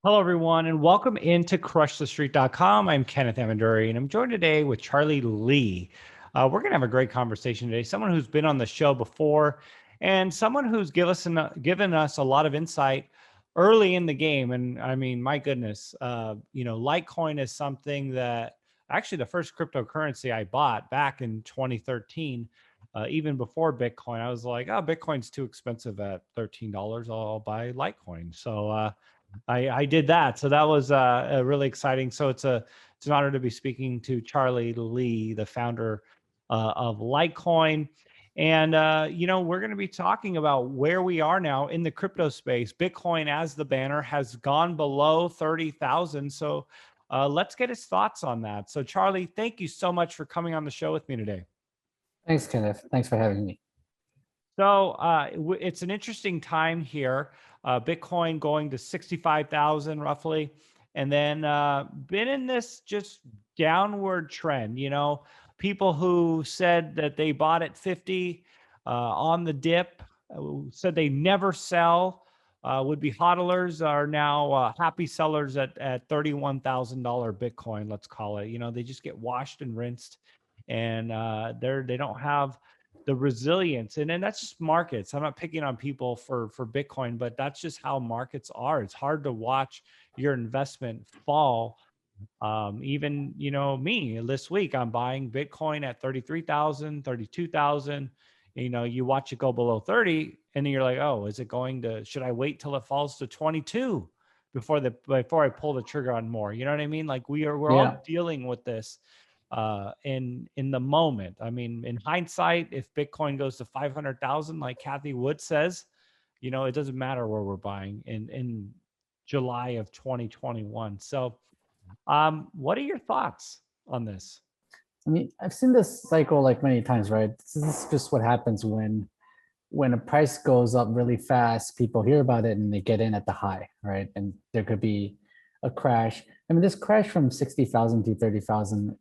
Hello, everyone, and welcome into crushthestreet.com. I'm Kenneth Amanduri, and I'm joined today with Charlie Lee. We're going to have a great conversation today. Someone who's been on the show before, and someone who's given us a lot of insight early in the game. And I mean, my goodness, Litecoin is something that actually the first cryptocurrency I bought back in 2013. Even before Bitcoin, I was like, oh, Bitcoin's too expensive at $13. I'll buy Litecoin. So I did that. So that was really exciting. So it's an honor to be speaking to Charlie Lee, the founder of Litecoin. And we're going to be talking about where we are now in the crypto space. Bitcoin, as the banner, has gone below 30,000. So let's get his thoughts on that. So Charlie, thank you so much for coming on the show with me today. Thanks, Kenneth. Thanks for having me. So it's an interesting time here. Bitcoin going to 65,000 roughly, and then been in this just downward trend. People who said that they bought at 50 on the dip, said they never sell, would be hodlers, are now happy sellers at $31,000 Bitcoin. Let's call it. They just get washed and rinsed, and they don't have the resilience. And then that's just markets. I'm not picking on people for Bitcoin, but that's just how markets are. It's hard to watch your investment fall. Even me this week, I'm buying Bitcoin at 33,000, 32,000. You watch it go below 30, and then you're like, oh, is it going to, should I wait till it falls to 22 before I pull the trigger on more? You know what I mean? Like we're all dealing with this in the moment. I mean, in hindsight, if Bitcoin goes to 500,000, like Kathy Wood says, it doesn't matter where we're buying in July of 2021. So, what are your thoughts on this? I mean, I've seen this cycle like many times, right? This is just what happens when a price goes up really fast. People hear about it and they get in at the high, right? And there could be a crash. I mean, this crash from 60,000 to 30,000,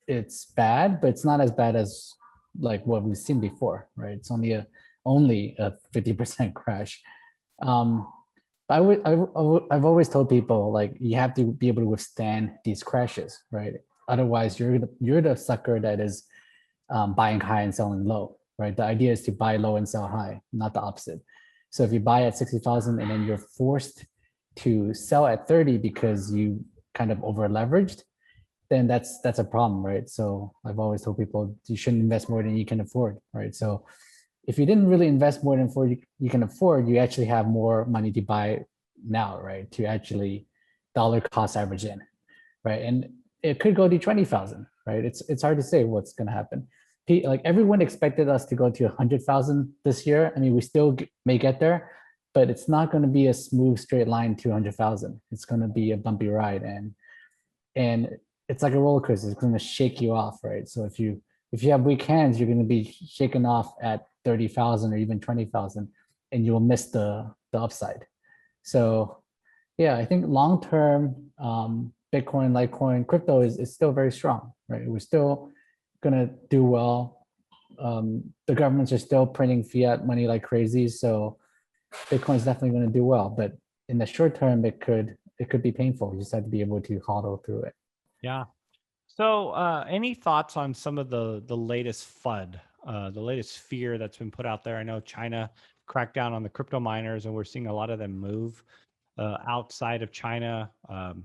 it's bad, but it's not as bad as like what we've seen before, right? It's only a 50% crash. Um, I've always told people like you have to be able to withstand these crashes, right? Otherwise, you're the sucker that is buying high and selling low, right? The idea is to buy low and sell high, not the opposite. So if you buy at 60,000 and then you're forced to sell at 30 because you kind of over leveraged, then that's a problem, right? So I've always told people you shouldn't invest more than you can afford, right? So if you didn't really invest more than you can afford, you actually have more money to buy now, right? To actually dollar cost average in, right? And it could go to 20,000, right? It's hard to say what's going to happen. Like everyone expected us to go to 100,000 this year. I mean, we still may get there, but it's not going to be a smooth straight line to 100,000. It's going to be a bumpy ride, and it's like a roller coaster. It's going to shake you off, right? So if you have weak hands, you're going to be shaken off at 30,000 or even 20,000, and you'll miss the upside. So yeah, I think long term, Bitcoin, Litecoin, crypto is still very strong, right? We're still gonna do well. The governments are still printing fiat money like crazy, so Bitcoin is definitely going to do well. But in the short term, it could be painful. You just have to be able to hodl through it. Yeah. So, any thoughts on some of the latest FUD, the latest fear that's been put out there? I know China cracked down on the crypto miners, and we're seeing a lot of them move outside of China. A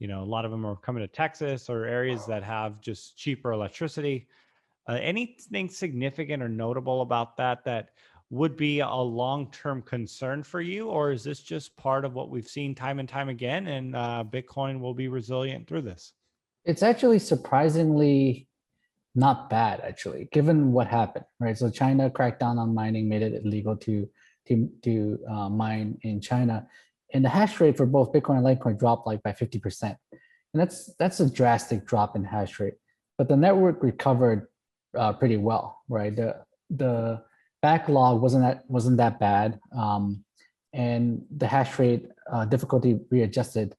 lot of them are coming to Texas or areas that have just cheaper electricity. Anything significant or notable about that would be a long-term concern for you, or is this just part of what we've seen time and time again, and Bitcoin will be resilient through this? It's actually surprisingly not bad, actually, given what happened, right? So China cracked down on mining, made it illegal to mine in China, and the hash rate for both Bitcoin and Litecoin dropped like by 50%, and that's a drastic drop in hash rate. But the network recovered pretty well, right? The backlog wasn't that bad, and the hash rate difficulty readjusted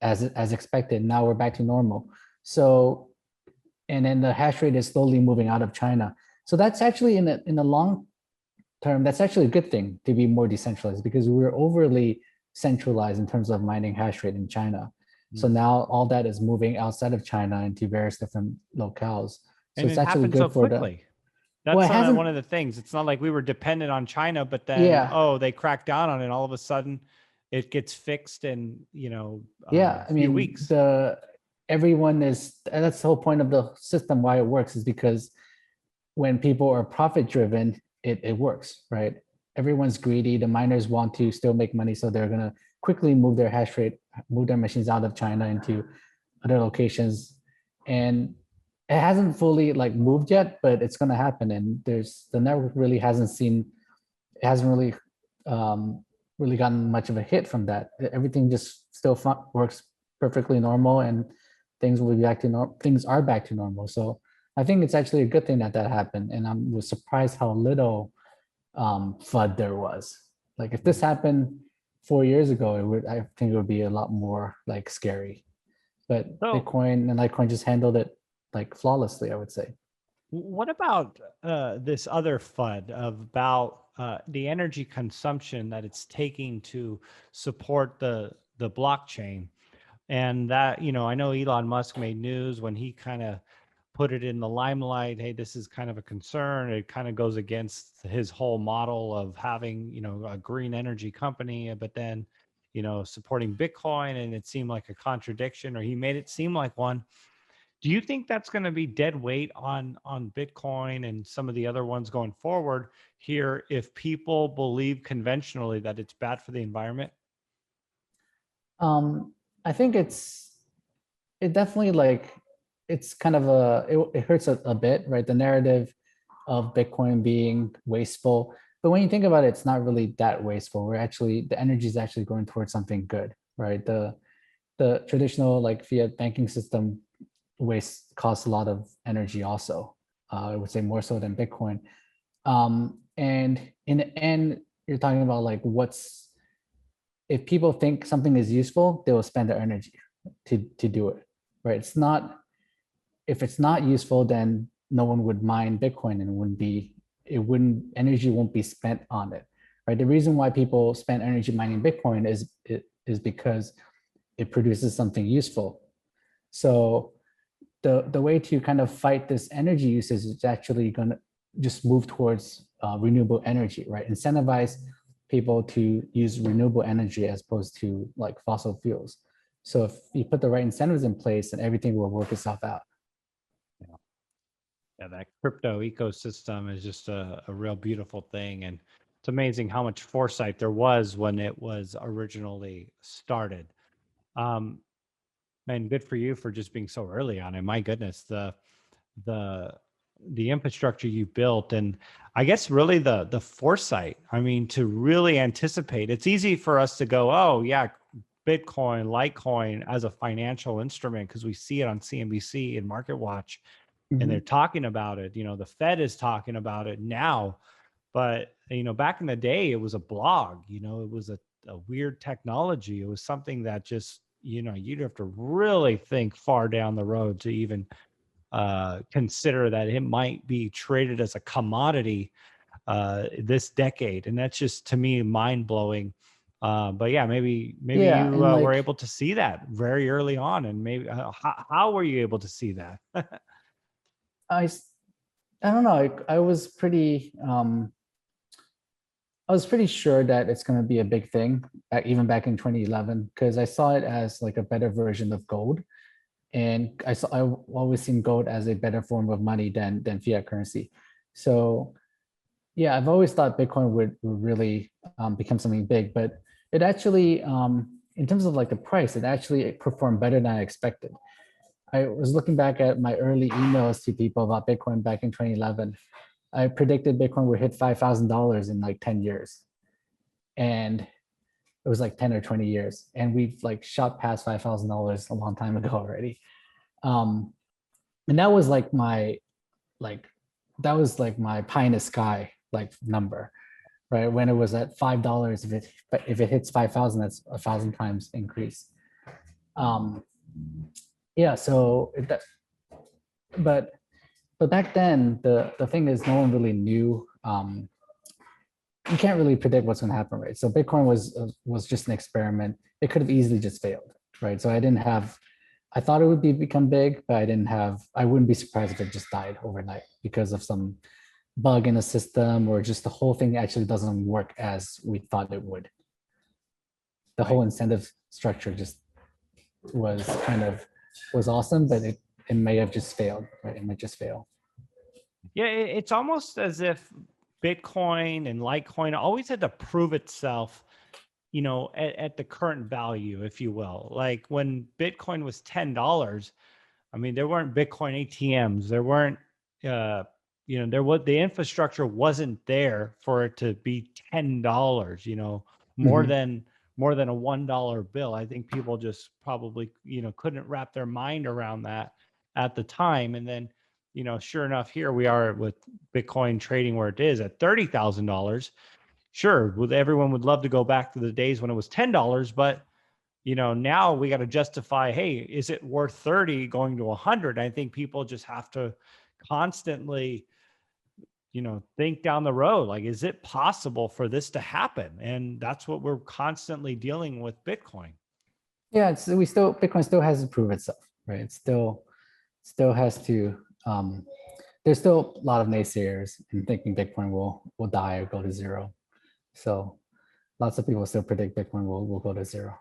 as expected. Now we're back to normal. So, and then the hash rate is slowly moving out of China. So that's actually in the long term, that's actually a good thing to be more decentralized, because we were overly centralized in terms of mining hash rate in China. So now all that is moving outside of China into various different locales. So And it's it actually happened so good for the, quickly. well, That's it hasn't, one of the things. It's not like we were dependent on China, but then, yeah, oh, they cracked down on it. All of a sudden it gets fixed in, yeah. a I few mean, weeks. everyone is, and that's the whole point of the system, why it works is because when people are profit driven, it works, right? Everyone's greedy. The miners want to still make money, so they're gonna quickly move their hash rate, move their machines out of China into other locations, and it hasn't fully like moved yet, but it's gonna happen. And the network really hasn't seen, it hasn't really really gotten much of a hit from that. Everything just still works perfectly normal, and things will be back to normal. Things are back to normal. So I think it's actually a good thing that happened, and I was surprised how little FUD there was. Like if this happened 4 years ago, I think it would be a lot more like scary. But So Bitcoin and Litecoin just handled it like flawlessly, I would say. what about this other FUD about the energy consumption that it's taking to support the blockchain? And that, I know Elon Musk made news when he kind of put it in the limelight. Hey, this is kind of a concern. It kind of goes against his whole model of having, a green energy company, but then, supporting Bitcoin. And it seemed like a contradiction, or he made it seem like one. Do you think that's going to be dead weight on Bitcoin and some of the other ones going forward here if people believe conventionally that it's bad for the environment? I think it definitely like it's kind of it hurts a bit, right? The narrative of Bitcoin being wasteful, but when you think about it, it's not really that wasteful. We're actually, the energy is actually going towards something good, right? The traditional like fiat banking system waste costs a lot of energy also. I would say more so than Bitcoin. And in the end, you're talking about like if people think something is useful, they will spend their energy to do it, right? It's not, if it's not useful, then no one would mine Bitcoin, and energy won't be spent on it, right? The reason why people spend energy mining Bitcoin is because it produces something useful. So the way to kind of fight this energy usage is actually going to just move towards renewable energy, right? Incentivize people to use renewable energy as opposed to like fossil fuels. So if you put the right incentives in place, then everything will work itself out. Yeah, that crypto ecosystem is just a real beautiful thing. And it's amazing how much foresight there was when it was originally started. Um, and good for you for just being so early on it. My goodness, the the infrastructure you built, and I guess really the foresight. I mean, to really anticipate. It's easy for us to go, oh yeah, Bitcoin, Litecoin as a financial instrument because we see it on CNBC and Market Watch, and they're talking about it. The Fed is talking about it now, but back in the day, it was a blog. It was a weird technology. It was something that just you'd have to really think far down the road to even consider that it might be traded as a commodity this decade, and that's just to me mind blowing. But yeah, maybe Yeah, you and were like able to see that very early on, and maybe how were you able to see that? I, I don't know. I was pretty sure that it's going to be a big thing, even back in 2011, because I saw it as like a better version of gold, and I always seen gold as a better form of money than fiat currency. So yeah, I've always thought Bitcoin would really become something big, but it actually, in terms of like the price, it actually performed better than I expected. I was looking back at my early emails to people about Bitcoin back in 2011. I predicted Bitcoin would hit $5,000 in like 10 years. And it was like 10 or 20 years. And we've like shot past $5,000 a long time ago already. Um, and that was like, that was like my pie in the sky like number, right? When it was at $5, if it hits 5,000, that's 1,000 times increase. Yeah, so but but back then the thing is no one really knew you can't really predict what's going to happen, right? So Bitcoin was just an experiment. It could have easily just failed, right? So I thought it would become big, but I wouldn't be surprised if it just died overnight because of some bug in the system, or just the whole thing actually doesn't work as we thought it would. The whole incentive structure just was awesome, but it may have just failed, right? It might just fail. Yeah, it's almost as if Bitcoin and Litecoin always had to prove itself, at the current value, if you will. Like when Bitcoin was $10, I mean, there weren't Bitcoin ATMs. There weren't, the infrastructure wasn't there for it to be $10, more Mhm. than a $1 bill. I think people just probably, couldn't wrap their mind around that at the time. And then, sure enough, here we are with Bitcoin trading where it is at $30,000. Sure, everyone would love to go back to the days when it was $10, but now we got to justify, hey, is it worth 30 going to 100? I think people just have to constantly, think down the road, like, is it possible for this to happen? And that's what we're constantly dealing with Bitcoin. Yeah, Bitcoin still has to prove itself, right? It still has to. There's still a lot of naysayers in thinking Bitcoin will die or go to zero. So lots of people still predict Bitcoin will go to zero.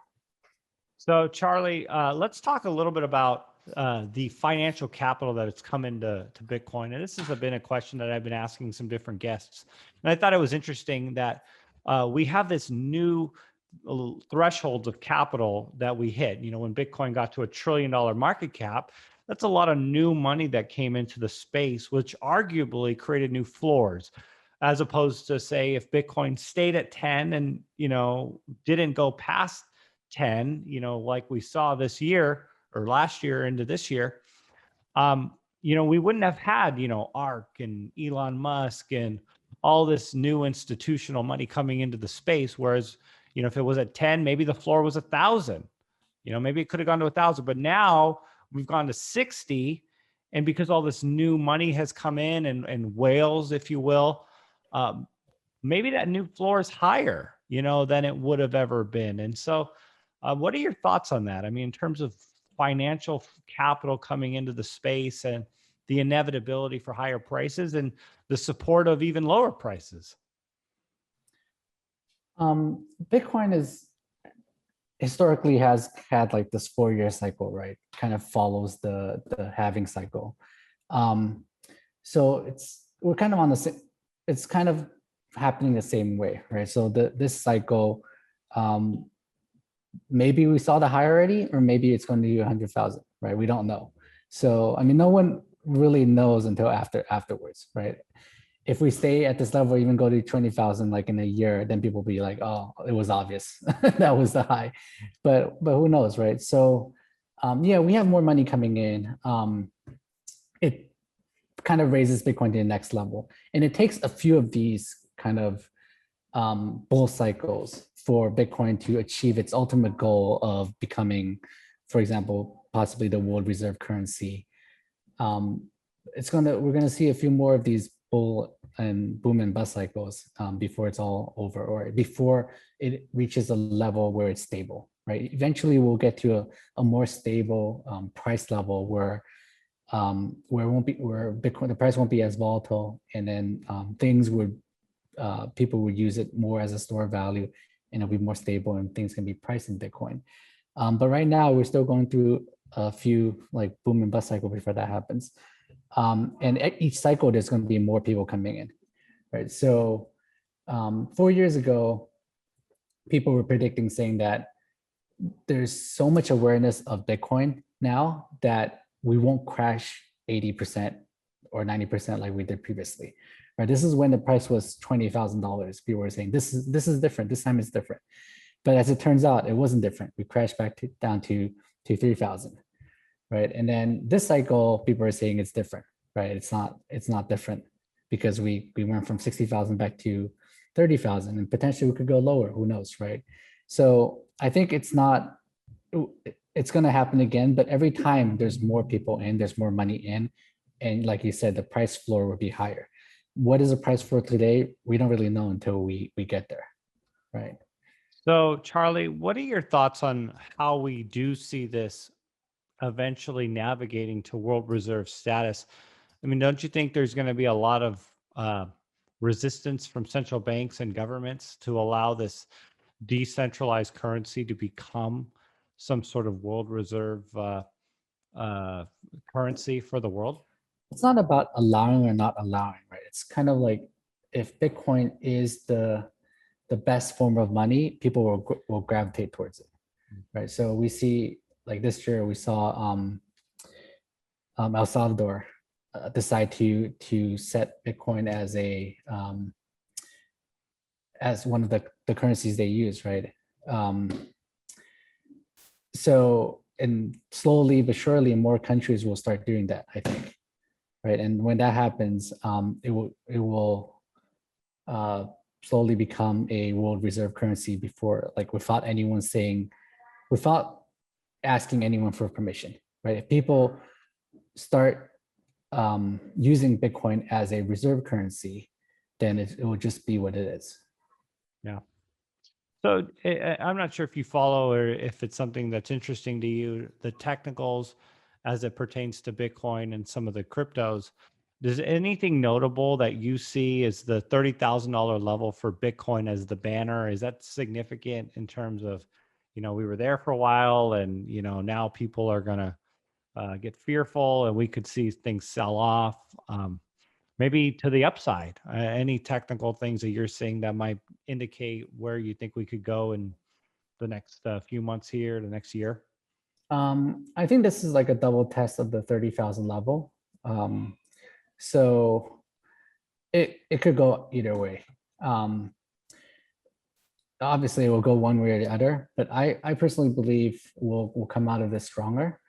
So Charlie, let's talk a little bit about the financial capital that has come into Bitcoin. And this has been a question that I've been asking some different guests. And I thought it was interesting that we have this new thresholds of capital that we hit. When Bitcoin got to $1 trillion market cap, that's a lot of new money that came into the space, which arguably created new floors, as opposed to, say, if Bitcoin stayed at 10 and, didn't go past 10, like we saw this year or last year into this year, we wouldn't have had, ARK and Elon Musk and all this new institutional money coming into the space. Whereas, if it was at 10, maybe the floor was 1,000, maybe it could have gone to 1,000, but now we've gone to 60. And because all this new money has come in and whales, if you will, maybe that new floor is higher, than it would have ever been. And so, what are your thoughts on that? I mean, in terms of financial capital coming into the space and the inevitability for higher prices and the support of even lower prices. Bitcoin is historically has had like this 4-year cycle, right? Kind of follows the halving cycle. So we're kind of on the same, it's kind of happening the same way, right? So this cycle, maybe we saw the high already, or maybe it's going to be 100,000, right? We don't know. So, I mean, no one really knows until afterwards, right? If we stay at this level, even go to 20,000 like in a year, then people will be like, oh, it was obvious that was the high, but who knows, right? So, yeah, we have more money coming in. It kind of raises Bitcoin to the next level, and it takes a few of these kind of bull cycles for Bitcoin to achieve its ultimate goal of becoming, for example, possibly the world reserve currency. We're gonna see a few more of these bull and boom and bust cycles before it's all over, or before it reaches a level where it's stable, right? Eventually, we'll get to a more stable price level where Bitcoin, the price won't be as volatile, and then people would use it more as a store of value, and it'll be more stable, and things can be priced in Bitcoin. But right now, we're still going through a few like boom and bust cycle before that happens. And at each cycle, there's going to be more people coming in, right? So 4 years ago, people were predicting, saying that there's so much awareness of Bitcoin now that we won't crash 80% or 90% like we did previously, right? This is when the price was $20,000. People were saying this is different. This time it's different. But as it turns out, it wasn't different. We crashed back down to 3,000, right? And then this cycle, people are saying it's different, right? It's not different, because we went from 60,000 back to 30,000, and potentially we could go lower. Who knows, right? So I think it's going to happen again, but every time there's more people in, there's more money in, and like you said, the price floor will be higher. what is the price for today? We don't really know until we get there, right? So, Charlie, what are your thoughts on how we do see this eventually navigating to world reserve status? I mean, don't you think there's going to be a lot of resistance from central banks and governments to allow this decentralized currency to become some sort of world reserve currency for the world? It's not about allowing or not allowing, right? It's kind of like if Bitcoin is the best form of money, people will gravitate towards it, right? So we see like this year we saw El Salvador decide to set Bitcoin as one of the currencies they use, right? So and slowly but surely more countries will start doing that, I think, right? And when that happens, it will slowly become a world reserve currency before, like without asking anyone for permission, right? If people start using Bitcoin as a reserve currency, then it will just be what it is. Yeah. So I'm not sure if you follow or if it's something that's interesting to you, the technicals as it pertains to Bitcoin and some of the cryptos. Does anything notable that you see as the $30,000 level for Bitcoin as the banner? Is that significant in terms of, we were there for a while and, now people are going to get fearful and we could see things sell off? Maybe to the upside, any technical things that you're seeing that might indicate where you think we could go in the next few months here, the next year? I think this is like a double test of the 30,000 level. So it could go either way. Obviously, it will go one way or the other, but I personally believe we'll come out of this stronger.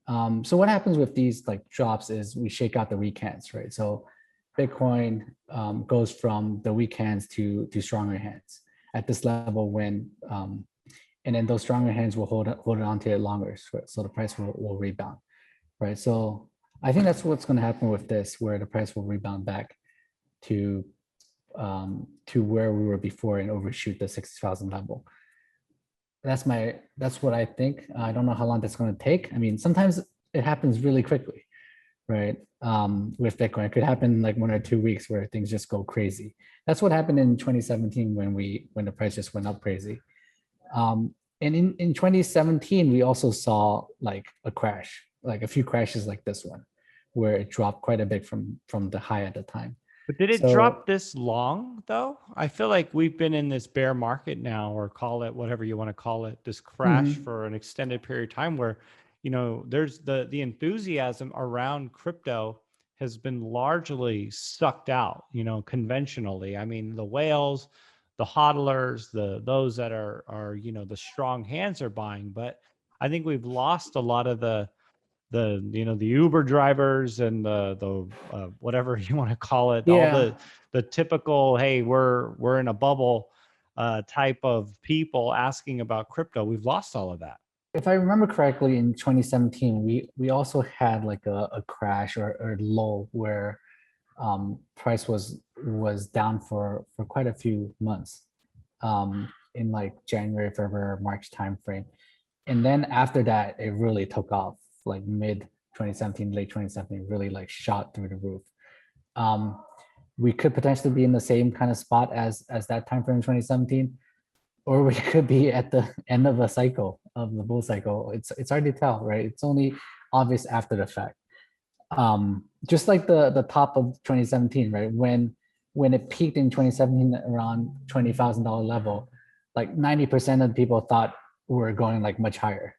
So what happens with these like drops is we shake out the weak hands, right? So Bitcoin goes from the weak hands to stronger hands at this level and then those stronger hands will hold it on to it longer, so the price will rebound, right? So I think that's what's going to happen with this, where the price will rebound back to where we were before and overshoot the 60,000 level. That's what I think. I don't know how long that's going to take. I mean, sometimes it happens really quickly, right? With Bitcoin, it could happen like 1 or 2 weeks where things just go crazy. That's what happened in 2017 when the price just went up crazy. And in 2017, we also saw like a crash, like a few crashes like this one, where it dropped quite a bit from the high at the time. But did it So, drop this long though? I feel like we've been in this bear market now, or call it whatever you want to call it, this crash for an extended period of time where, there's the enthusiasm around crypto has been largely sucked out, conventionally. I mean, the whales, the hodlers, those that are the strong hands are buying, but I think we've lost a lot of the the Uber drivers and the whatever you want to call it, all yeah, the typical, hey, we're in a bubble type of people asking about crypto. We've lost all of that. if I remember correctly, in 2017, we also had like a crash or lull where price was down for quite a few months, in like January, February, March timeframe. And then after that, it really took off, like mid 2017, late 2017, really like shot through the roof. Um, we could potentially be in the same kind of spot as that time frame in 2017, or we could be at the end of a cycle of the bull cycle. It's hard to tell, right? It's only obvious after the fact. Just like the top of 2017, right? When it peaked in 2017 around $20,000 level, like 90% of the people thought we were going like much higher.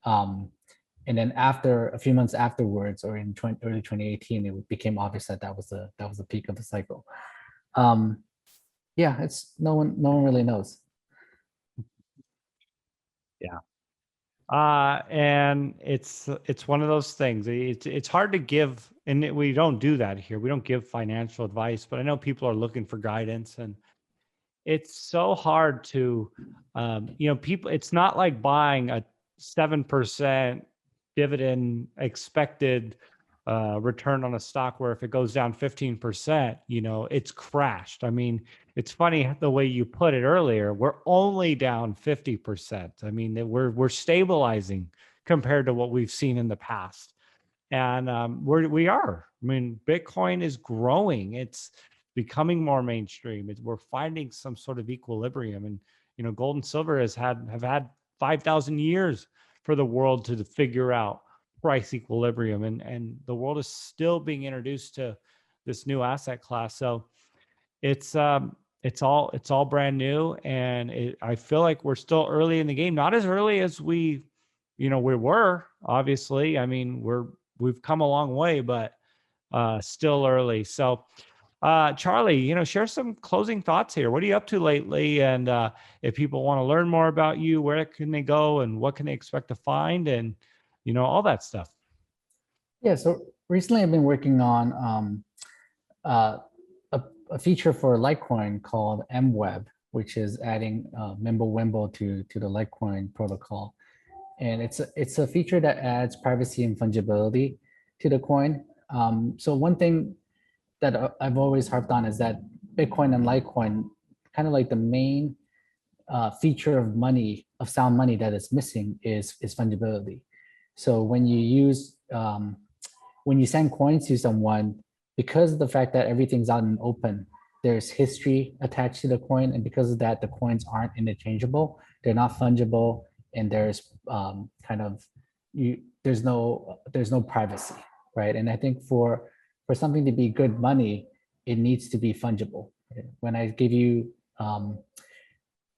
And then after a few months afterwards, or in early 2018, it became obvious that that was the peak of the cycle. Yeah, it's no one really knows. Yeah. And it's one of those things. It's hard to give, and we don't do that here. We don't give financial advice, but I know people are looking for guidance, and it's so hard to, people. It's not like buying a 7% dividend expected return on a stock where if it goes down 15%, it's crashed. I mean, it's funny the way you put it earlier. We're only down 50%. I mean, we're stabilizing compared to what we've seen in the past. And we are. I mean, Bitcoin is growing. It's becoming more mainstream. We're finding some sort of equilibrium. And gold and silver have had 5,000 years for the world to figure out price equilibrium, and the world is still being introduced to this new asset class. So it's all brand new, and I feel like we're still early in the game. Not as early as we were, obviously. I mean, we've come a long way, but still early. So Charlie, share some closing thoughts here. What are you up to lately? And if people want to learn more about you, where can they go and what can they expect to find, and all that stuff? Yeah, so recently I've been working on uh, a feature for Litecoin called MWeb, which is adding Mimblewimble to the Litecoin protocol. And it's a feature that adds privacy and fungibility to the coin. So one thing that I've always harped on is that Bitcoin and Litecoin, kind of like the main feature of money, of sound money that is missing is fungibility. So when you send coins to someone, because of the fact that everything's out in open, there's history attached to the coin, and because of that, the coins aren't interchangeable. They're not fungible, and there's there's no privacy, right? And I think for something to be good money, it needs to be fungible. When I give you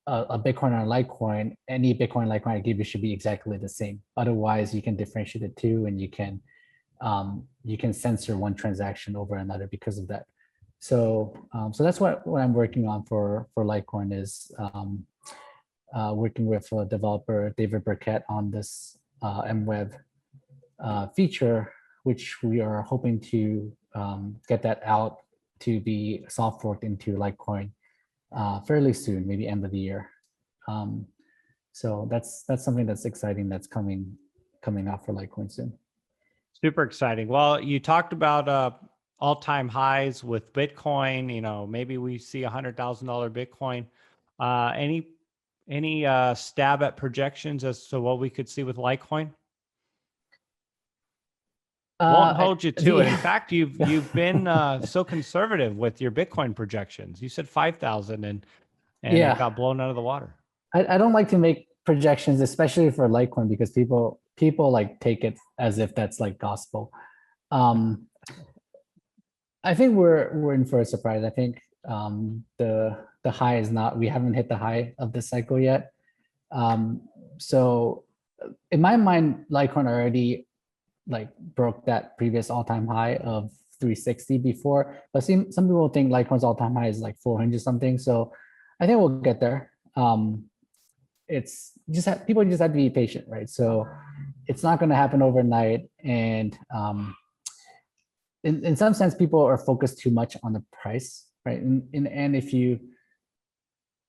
a Bitcoin or a Litecoin, any Bitcoin Litecoin I give you should be exactly the same. Otherwise, you can differentiate the two, and you can censor one transaction over another because of that. So that's what I'm working on for Litecoin is working with developer David Burkett on this MWeb feature, which we are hoping to get that out to be soft forked into Litecoin fairly soon, maybe end of the year. So that's something that's exciting that's coming out for Litecoin soon. Super exciting. Well, you talked about all-time highs with Bitcoin. Maybe we see $100,000 Bitcoin. Any stab at projections as to what we could see with Litecoin? Won't hold you to it. In fact, you've been so conservative with your Bitcoin projections. You said 5,000, and yeah, it got blown out of the water. I don't like to make projections, especially for Litecoin, because people like take it as if that's like gospel. I think we're in for a surprise. I think the high is not. We haven't hit the high of this cycle yet. So in my mind, Litecoin already like broke that previous all-time high of 360 before, but some people think Litecoin's all-time high is like 400 something. So I think we'll get there. It's just people just have to be patient, right? So it's not going to happen overnight, and in some sense, people are focused too much on the price, right? And if you,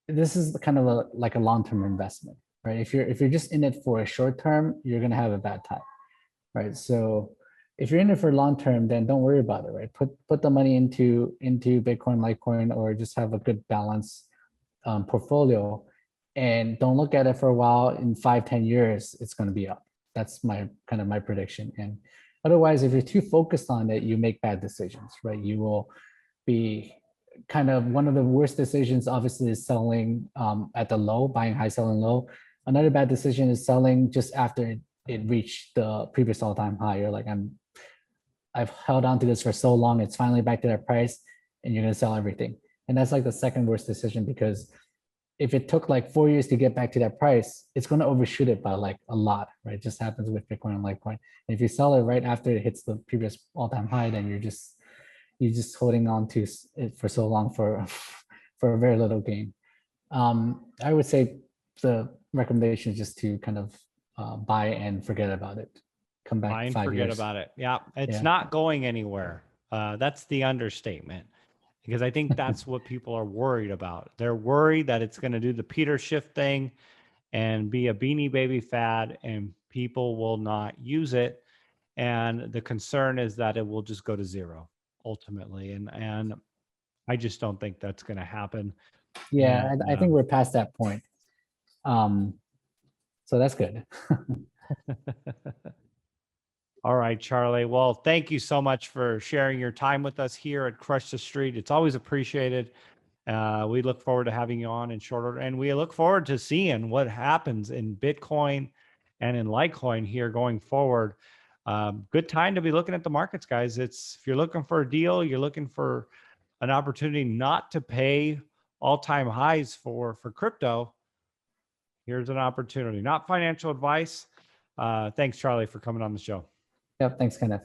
this is kind of like a long-term investment, right? If you're just in it for a short term, you're going to have a bad time, right? So if you're in it for long term, then don't worry about it, right? Put the money into Bitcoin, Litecoin, or just have a good balance portfolio, and don't look at it for a while. In 5-10 years, it's going to be up. That's my prediction. And otherwise, if you're too focused on it, you make bad decisions, right? You will be kind of, one of the worst decisions obviously is selling at the low, buying high, selling low. Another bad decision is selling just after it reached the previous all-time high. You're like, I've held on to this for so long, it's finally back to that price, and you're going to sell everything. And that's like the second worst decision, because if it took like 4 years to get back to that price, it's going to overshoot it by like a lot, right? It just happens with Bitcoin and Litecoin. And if you sell it right after it hits the previous all-time high, then you're just holding on to it for so long for a very little gain. I would say the recommendation is just to kind of buy and forget about it. Come back buy and 5 forget years. about it. Yeah, it's not going anywhere. That's the understatement, because I think that's what people are worried about. They're worried that it's going to do the Peter Schiff thing and be a beanie baby fad, and people will not use it. And the concern is that it will just go to zero ultimately. And I just don't think that's going to happen. Yeah, And, I think we're past that point. So that's good. all right, Charlie. Well, thank you so much for sharing your time with us here at Crush the Street. It's always appreciated. We look forward to having you on in short order, and we look forward to seeing what happens in Bitcoin and in Litecoin here going forward. Good time to be looking at the markets, guys. If you're looking for a deal, you're looking for an opportunity not to pay all-time highs for crypto. Here's an opportunity. Not financial advice. Thanks, Charlie, for coming on the show. Yep. Thanks, Kenneth.